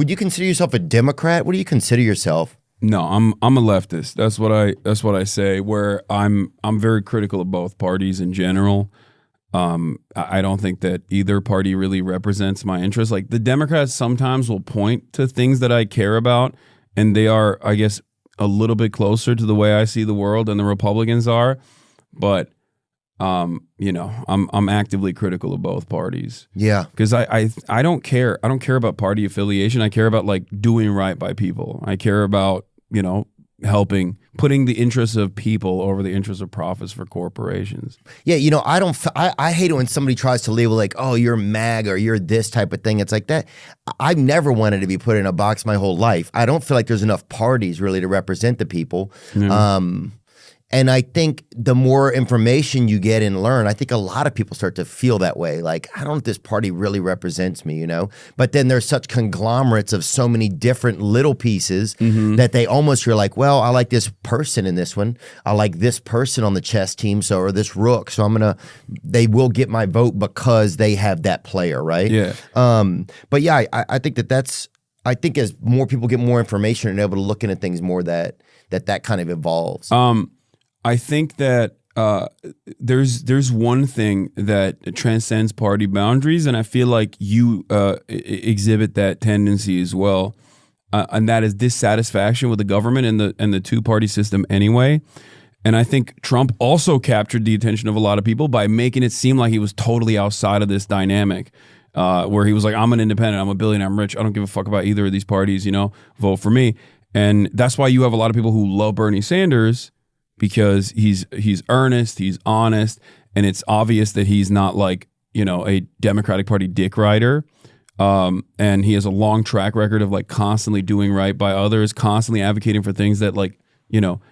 would you consider yourself a Democrat? What do you consider yourself? No, I'm a leftist. That's what I say. Where I'm very critical of both parties in general. I don't think that either party really represents my interests. Like the Democrats sometimes will point to things that I care about, and they are, I guess, a little bit closer to the way I see the world than the Republicans are. But I'm actively critical of both parties. Yeah, because I don't care. I don't care about party affiliation. I care about like doing right by people. I care about putting the interests of people over the interests of profits for corporations. Yeah, I hate it when somebody tries to label like, oh, you're MAG or you're this type of thing. It's like that. I've never wanted to be put in a box my whole life. I don't feel like there's enough parties really to represent the people. Yeah. And I think the more information you get and learn, I think a lot of people start to feel that way. Like, I don't know if this party really represents me, But then there's such conglomerates of so many different little pieces that you're like, well, I like this person in this one. I like this person on the chess team, or this rook. So they will get my vote because they have that player, right? Yeah. But yeah, I think I think as more people get more information and able to look into things more, that kind of evolves. I think that there's one thing that transcends party boundaries, and I feel like you exhibit that tendency as well, and that is dissatisfaction with the government and the two-party system anyway. And I think Trump also captured the attention of a lot of people by making it seem like he was totally outside of this dynamic, where he was like, I'm an independent, I'm a billionaire, I'm rich, I don't give a fuck about either of these parties, vote for me. And that's why you have a lot of people who love Bernie Sanders, because he's earnest, he's honest, and it's obvious that he's not like, a Democratic Party dick rider. And he has a long track record of like constantly doing right by others, constantly advocating for things that like,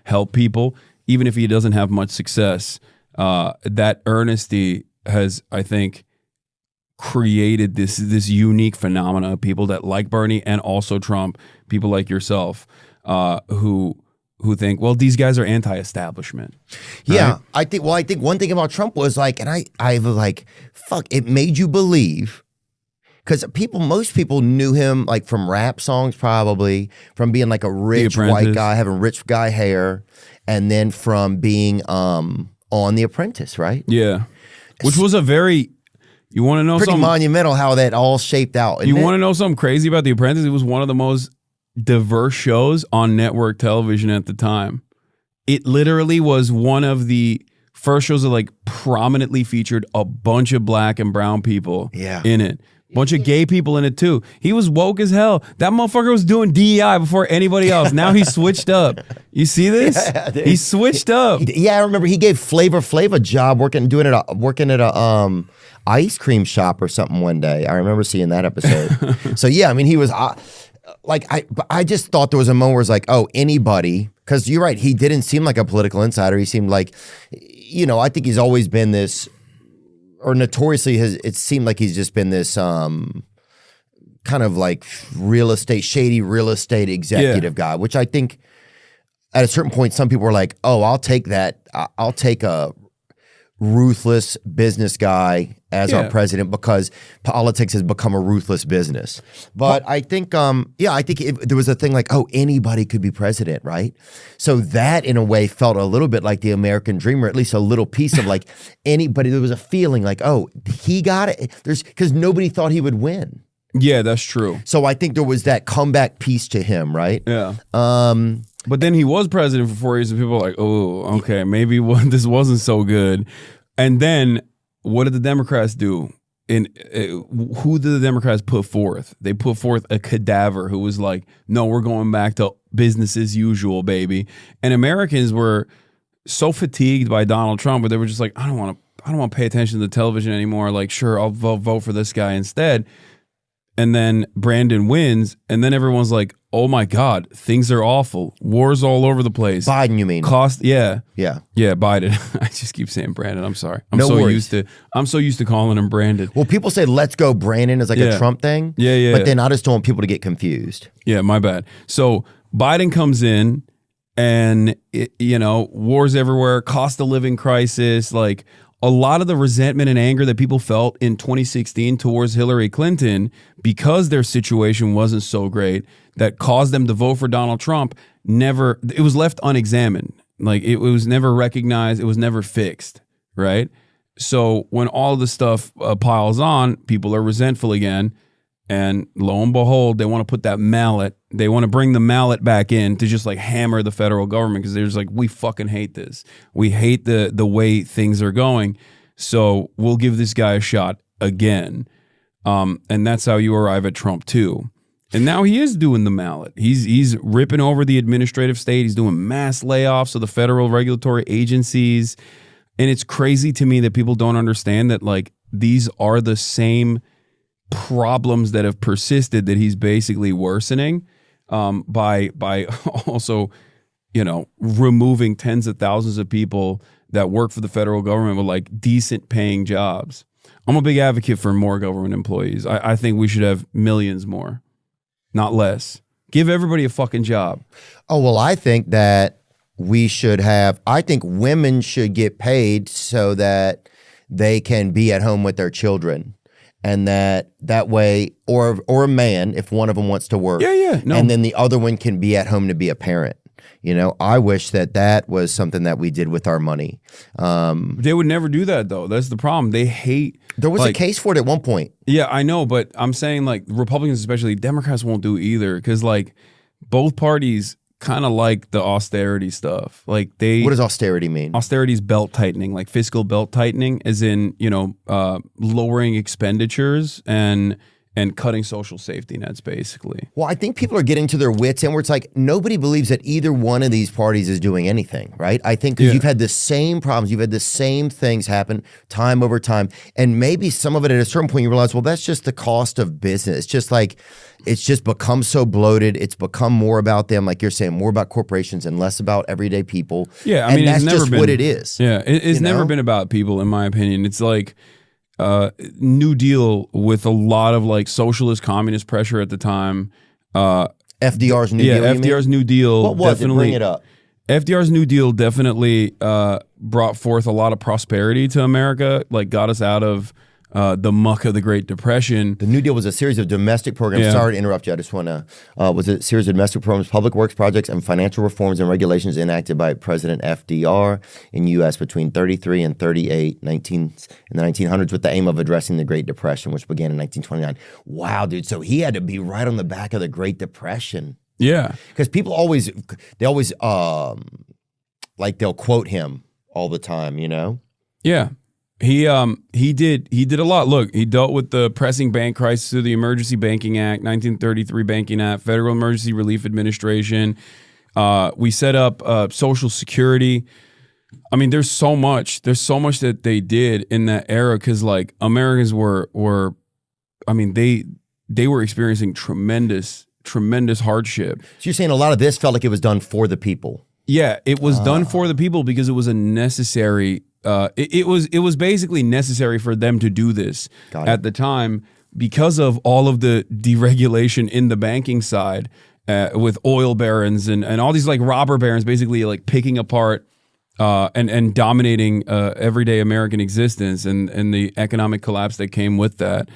help people, even if he doesn't have much success. That earnesty has, I think, created this unique phenomena of people that like Bernie and also Trump, people like yourself, who think, well, these guys are anti-establishment. Right? Yeah, I think one thing about Trump was like, and I was like, fuck, it made you believe, because most people knew him like from rap songs, probably from being like a rich white guy, having rich guy hair, and then from being on The Apprentice, right? Yeah, which was a very, you want to know pretty something monumental how that all shaped out. You want to know something crazy about The Apprentice? It was one of the most diverse shows on network television at the time. It literally was one of the first shows that like prominently featured a bunch of black and brown people in it. Bunch of gay people in it too. He was woke as hell. That motherfucker was doing DEI before anybody else. Now he switched up. You see this? Yeah, he switched up. Yeah, I remember he gave Flavor Flav a job working at a ice cream shop or something one day. I remember seeing that episode. So yeah, I mean, he was I just thought there was a moment where it's like, oh, anybody, because you're right, he didn't seem like a political insider. He seemed like, I think he's always been this, or notoriously it seemed like he's just been this kind of like shady real estate executive guy, which I think at a certain point, some people were like, oh, I'll take that. I'll take a ruthless business guy as our president, because politics has become a ruthless business. But I think, there was a thing like, oh, anybody could be president, right? So that in a way felt a little bit like the American dream, or at least a little piece of like anybody. There was a feeling like, oh, he got it. Because nobody thought he would win. Yeah, that's true. So I think there was that comeback piece to him, right? Yeah. But then he was president for 4 years, and people were like, oh, okay, maybe this wasn't so good. And then what did the Democrats do? Who did the Democrats put forth? They put forth a cadaver who was like, no, we're going back to business as usual, baby. And Americans were so fatigued by Donald Trump, but they were just like, I don't want to pay attention to the television anymore. Like, sure, I'll vote for this guy instead. And then Brandon wins, and then everyone's like, oh my God, things are awful. Wars all over the place. Biden, you mean? Yeah, Biden. I just keep saying Brandon. I'm sorry. I'm so used to calling him Brandon. Well, people say let's go Brandon as like a Trump thing. Yeah. But then I just don't want people to get confused. Yeah, my bad. So Biden comes in, and wars everywhere, cost of living crisis, like a lot of the resentment and anger that people felt in 2016 towards Hillary Clinton because their situation wasn't so great that caused them to vote for Donald Trump, it was left unexamined. Like it was never recognized. It was never fixed. Right. So when all the stuff piles on, people are resentful again. And lo and behold, they want to put that mallet. They want to bring the mallet back in to just like hammer the federal government because they're just like, we fucking hate this. We hate the way things are going. So we'll give this guy a shot again. And that's how you arrive at Trump too. And now he is doing the mallet. He's ripping over the administrative state. He's doing mass layoffs of the federal regulatory agencies. And it's crazy to me that people don't understand that like these are the same problems that have persisted that he's basically worsening by also, removing tens of thousands of people that work for the federal government with like decent paying jobs. I'm a big advocate for more government employees. I think we should have millions more, not less. Give everybody a fucking job. Oh, well, I think that I think women should get paid so that they can be at home with their children. And that way, or a man, if one of them wants to work. Yeah. No. And then the other one can be at home to be a parent. I wish that was something that we did with our money. They would never do that, though. That's the problem. They hate. There was a case for it at one point. Yeah, I know. But I'm saying like Republicans, especially Democrats, won't do either because like both parties kind of like the austerity stuff. Like what does austerity mean? Austerity is belt tightening, like fiscal belt tightening, as in lowering expenditures and cutting social safety nets, basically. Well, I think people are getting to their wits end where it's like nobody believes that either one of these parties is doing anything, right? I think because you've had the same problems, you've had the same things happen time over time, and maybe some of it at a certain point you realize, well, that's just the cost of business. It's just like it's just become so bloated. It's become more about them, like you're saying, more about corporations and less about everyday people. Yeah, I mean, that's it's just what it is. Yeah, it's never been about people, in my opinion. It's like New Deal with a lot of like socialist communist pressure at the time. FDR's New Deal. Yeah, FDR's New Deal. What was it? Bring it up. FDR's New Deal definitely brought forth a lot of prosperity to America, like got us out of the muck of the Great Depression. The New Deal was a series of domestic programs. Yeah. Sorry to interrupt you. I just want to, was a series of domestic programs, public works projects, and financial reforms and regulations enacted by President FDR in U.S. between 33 and 38, in the 1900s, with the aim of addressing the Great Depression, which began in 1929. Wow, dude. So he had to be right on the back of the Great Depression. Yeah. Because people they'll quote him all the time, Yeah. He did a lot. Look, he dealt with the pressing bank crisis through the Emergency Banking Act, 1933 Banking Act, Federal Emergency Relief Administration. We set up Social Security. I mean, there's so much that they did in that era because like Americans were they were experiencing tremendous hardship. So you're saying a lot of this felt like it was done for the people. Yeah, it was done for the people because it was a necessary. It was basically necessary for them to do this at the time because of all of the deregulation in the banking side with oil barons and all these like robber barons basically like picking apart and dominating everyday American existence and the economic collapse that came with that.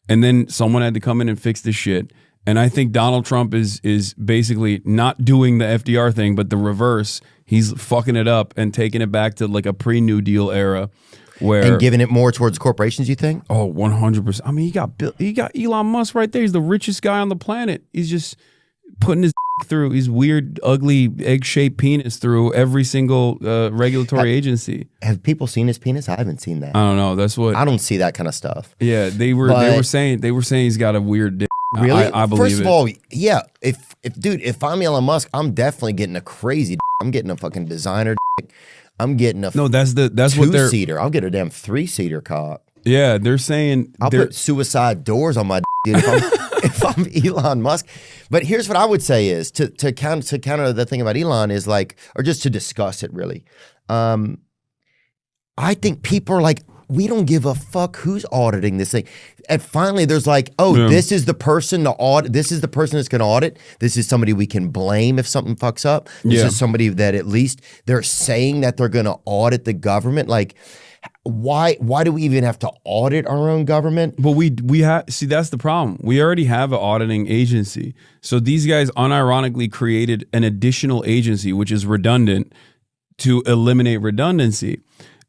And then someone had to come in and fix this shit. And I think Donald Trump is basically not doing the FDR thing, but the reverse. He's fucking it up and taking it back to like a pre-New Deal era, and giving it more towards corporations. You think? Oh, 100%. I mean, he got Elon Musk right there. He's the richest guy on the planet. He's just putting his through his weird, ugly, egg-shaped penis through every single regulatory agency. Have people seen his penis? I haven't seen that. I don't know. That's what I don't see that kind of stuff. Yeah, they were saying he's got a weird dick. Really? I believe First of all, yeah. If I'm Elon Musk, I'm definitely getting a crazy. I'm getting a fucking designer. I'm getting a that's what they're 2-seater. I'll get a damn 3-seater cock. Yeah, they're saying I'll put suicide doors on my dude if I'm Elon Musk. But here's what I would say is to counter the thing about Elon is like, or just to discuss it really. I think people are like, we don't give a fuck who's auditing this thing. And finally, there's like, this is the person to audit. This is the person that's going to audit. This is somebody we can blame if something fucks up. This is somebody that at least they're saying that they're going to audit the government. Like, why do we even have to audit our own government? But we have, see, that's the problem. We already have an auditing agency. So these guys unironically created an additional agency, which is redundant, to eliminate redundancy.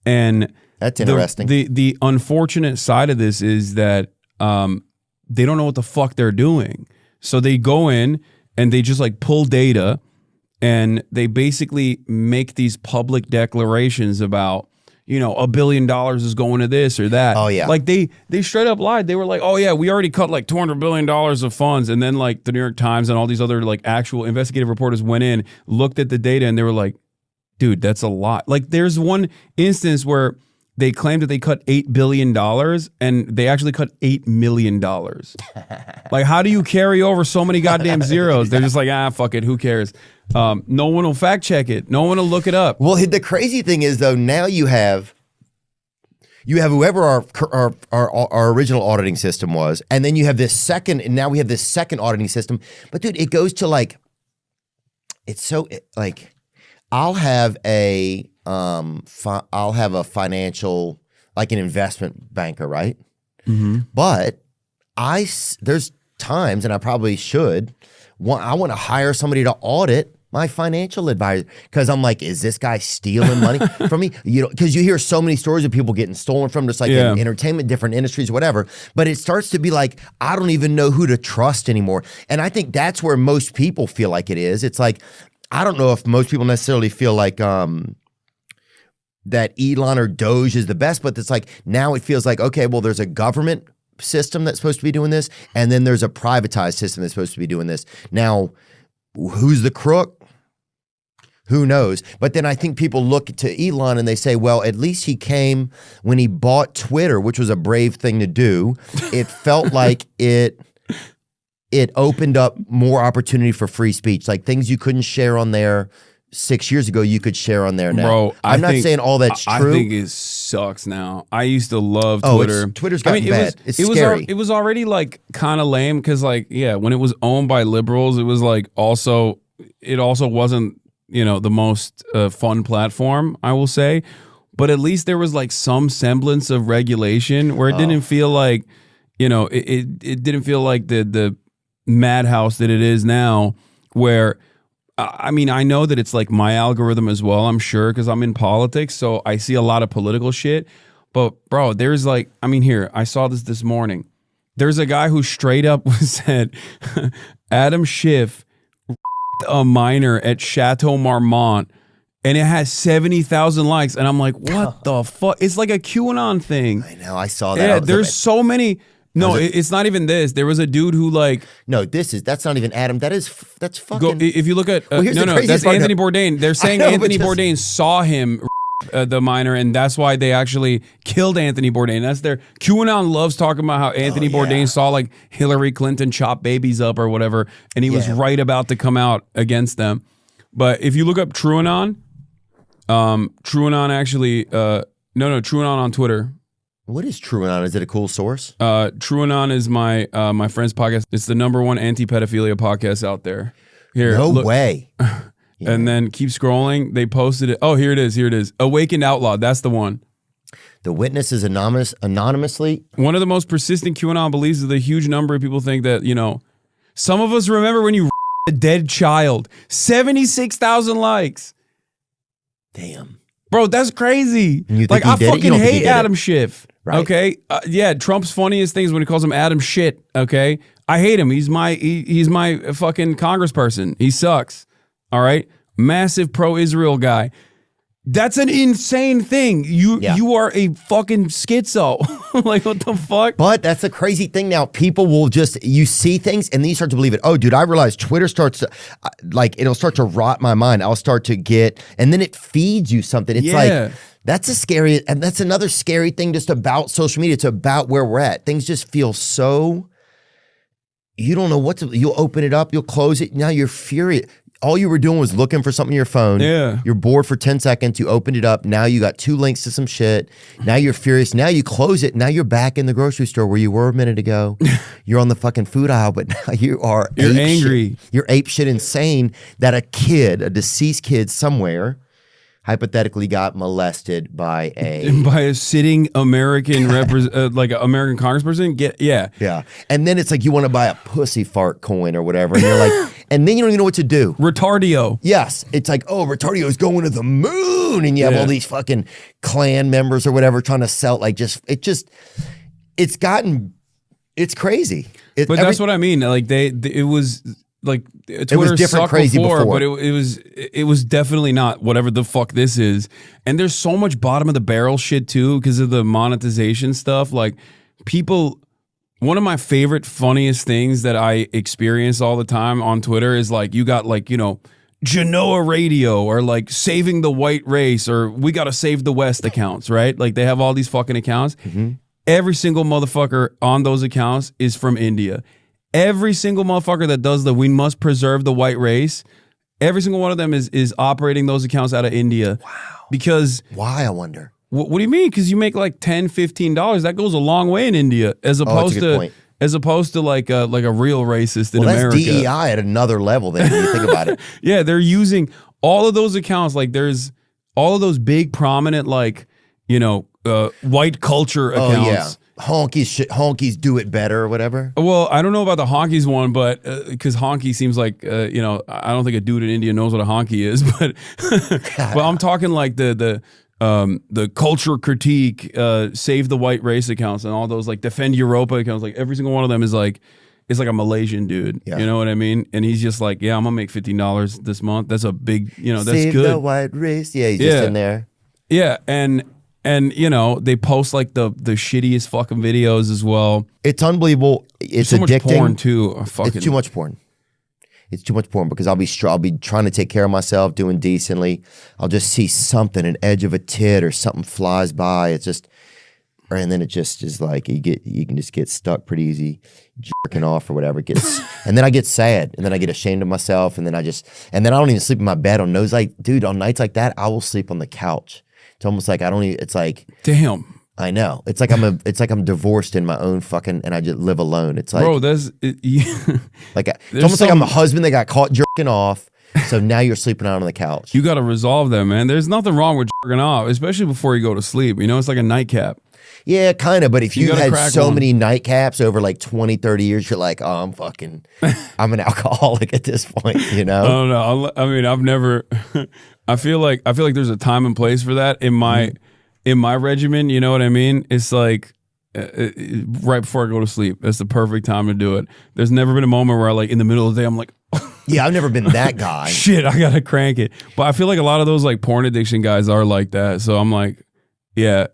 And that's interesting. The unfortunate side of this is that they don't know what the fuck they're doing. So they go in and they just like pull data and they basically make these public declarations about, you know, $1 billion is going to this or that. Oh, yeah. Like they straight up lied. They were like, oh yeah, we already cut like $200 billion of funds. And then like the New York Times and all these other like actual investigative reporters went in, looked at the data, and they were like, dude, that's a lot. Like there's one instance where they claimed that they cut $8 billion and they actually cut $8 million. Like, how do you carry over so many goddamn zeros? They're just like, fuck it, who cares? No one will fact check it. No one will look it up. Well, the crazy thing is though, now you have whoever our original auditing system was, and then you have this second, and now we have this second auditing system. But dude, it goes to like, like, I'll have a financial, like an investment banker, right? Mm-hmm. But there's times, and I probably should, I want to hire somebody to audit my financial advisor, because I'm like, is this guy stealing money from me? You know, because you hear so many stories of people getting stolen from, just like in entertainment, different industries, whatever. But it starts to be like, I don't even know who to trust anymore. And I think that's where most people feel like it is. It's like, I don't know if most people necessarily feel like that Elon or Doge is the best, but it's like now it feels like, okay, well, there's a government system that's supposed to be doing this, and then there's a privatized system that's supposed to be doing this. Now, who's the crook? Who knows? But then I think people look to Elon and they say, well, at least he came when he bought Twitter, which was a brave thing to do. It felt like it opened up more opportunity for free speech, like things you couldn't share on there 6 years ago, you could share on there now. Bro, I'm not saying all that's true. I think it sucks now. I used to love Twitter. Twitter's gotten bad. It's scary. It was already like kind of lame because like, yeah, when it was owned by liberals, it was like it also wasn't, you know, the most fun platform, I will say. But at least there was like some semblance of regulation where it didn't feel like, you know, it didn't feel like the madhouse that it is now, where I mean, I know that it's like my algorithm as well, I'm sure, because I'm in politics, so I see a lot of political shit. But bro, there's like, I mean, here, I saw this morning. There's a guy who straight up said Adam Schiff a minor at Chateau Marmont, and it has 70,000 likes, and I'm like, what the fuck? It's like a QAnon thing. I know, I saw that. Yeah, there's so many. No, it's not even this. There was a dude who like. No, that's not even Adam. That's fucking. If you look at that's Anthony Bourdain. They're saying Anthony Bourdain saw him, the minor, and that's why they actually killed Anthony Bourdain. That's their QAnon loves talking about how Anthony Bourdain saw like Hillary Clinton chop babies up or whatever, and he was right about to come out against them. But if you look up TrueAnon, TrueAnon actually, TrueAnon on Twitter. What is TrueAnon? Is it a cool source? TrueAnon is my friend's podcast. It's the #1 anti-pedophilia podcast out there. Here, no way. And then keep scrolling. They posted it. Oh, here it is. Here it is. Awakened Outlaw. That's the one. The witness is anonymously. One of the most persistent QAnon beliefs is the huge number of people think that, you know, some of us remember when you a dead child. 76,000 likes. Damn. Bro, that's crazy. Like, I fucking hate Adam Schiff. Right. Okay. Yeah. Trump's funniest things when he calls him Adam shit. Okay. I hate him. He's my fucking congressperson. He sucks. All right. Massive pro-Israel guy. That's an insane thing. You are a fucking schizo. Like, what the fuck? But that's the crazy thing now. People will you see things and then you start to believe it. Oh, dude, I realized Twitter starts to, it'll start to rot my mind. I'll start to and then it feeds you something. It's like, that's that's another scary thing just about social media. It's about where we're at. Things just feel so, you don't know you'll open it up, you'll close it. Now you're furious. All you were doing was looking for something on your phone. Yeah. You're bored for 10 seconds. You opened it up. Now you got 2 links to some shit. Now you're furious. Now you close it. Now you're back in the grocery store where you were a minute ago. You're on the fucking food aisle, but now you're angry. You're ape shit insane that a deceased kid somewhere hypothetically got molested by a by a sitting American like an American congressperson. yeah, and then it's like you want to buy a pussy fart coin or whatever, and you're like, and then you don't even know what to do. Retardio. Yes, it's like, oh, Retardio is going to the moon, and you have all these fucking Klan members or whatever trying to sell. Like, it's gotten, it's crazy. But that's what I mean. Like it was. Like Twitter it was different, crazy before, but it was definitely not whatever the fuck this is. And there's so much bottom of the barrel shit too because of the monetization stuff. Like people, one of my favorite, funniest things that I experience all the time on Twitter is like you got like, you know, Genoa Radio or like Saving the White Race or We Gotta Save the West accounts, right? Like they have all these fucking accounts. Mm-hmm. Every single motherfucker on those accounts is from India. Every single motherfucker that does the we must preserve the white race, every single one of them is operating those accounts out of India. Wow. Because why, I wonder? What do you mean? Because you make like $10, $15. That goes a long way in India as opposed to like a real racist in America. That's DEI at another level then when you think about it. Yeah, they're using all of those accounts. Like there's all of those big prominent like, you know, white culture accounts. Oh, yeah. Honkies do it better or whatever. Well, I don't know about the honkies one, but because honky seems like you know, I don't think a dude in India knows what a honky is, but but I'm talking like the culture critique, save the white race accounts, and all those like defend Europa accounts. Like every single one of them is like it's like a Malaysian dude. Yeah. You know what I mean? And he's just like, yeah, I'm gonna make $15 this month. That's a big, you know, that's save good. The white race. Yeah, he's just in there. Yeah, and you know they post like the shittiest fucking videos as well. It's unbelievable. It's so addicting. Much porn too. It's too much porn. It's too much porn because I'll be trying to take care of myself, doing decently. I'll just see something, an edge of a tit or something flies by. It's just, and then it just is like you can just get stuck pretty easy, jerking off or whatever. And then I get sad, and then I get ashamed of myself, and then I don't even sleep in my bed on those. Like, dude, on nights like that, I will sleep on the couch. It's almost like it's like, damn. I know. It's like I'm divorced in my own fucking, and I just live alone. It's like, bro, it's almost like I'm a husband that got caught jerking off. So now you're sleeping out on the couch. You got to resolve that, man. There's nothing wrong with jerking off, especially before you go to sleep. You know, it's like a nightcap. Yeah, kind of. But if you had so many nightcaps over like 20, 30 years, you're like, oh, I'm an alcoholic at this point, you know? I don't know. I mean, I've never, I feel like there's a time and place for that in my regimen. You know what I mean? It's like right before I go to sleep. That's the perfect time to do it. There's never been a moment where in the middle of the day, I'm like, yeah, I've never been that guy. Shit, I got to crank it. But I feel like a lot of those like porn addiction guys are like that. So I'm like, yeah.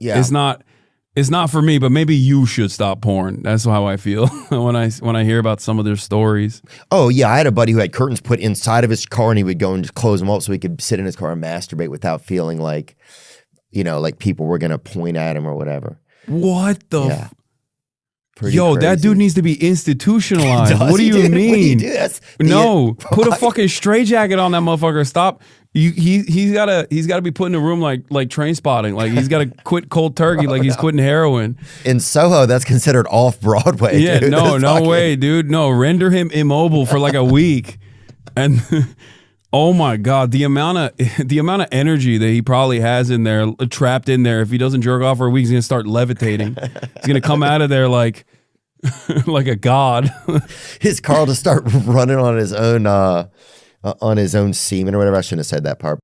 It's not for me, but maybe you should stop porn. That's how I feel when I hear about some of their stories. Oh yeah, I had a buddy who had curtains put inside of his car, and he would go and just close them up so he could sit in his car and masturbate without feeling like, you know, like people were gonna point at him or whatever. What the? Yeah. Yo, crazy. That dude needs to be institutionalized. What do you mean? No, put a fucking straitjacket on that motherfucker. Stop. He's gotta be put in a room like Train Spotting. Like he's gotta quit cold turkey. Like he's quitting heroin. In Soho, that's considered off Broadway. Yeah, dude. no way, dude. No, render him immobile for like a week, and oh my god, the amount of energy that he probably has in there, trapped in there. If he doesn't jerk off for a week, he's gonna start levitating. He's gonna come out of there like like a god. His car to start running on his own semen or whatever. I shouldn't have said that part.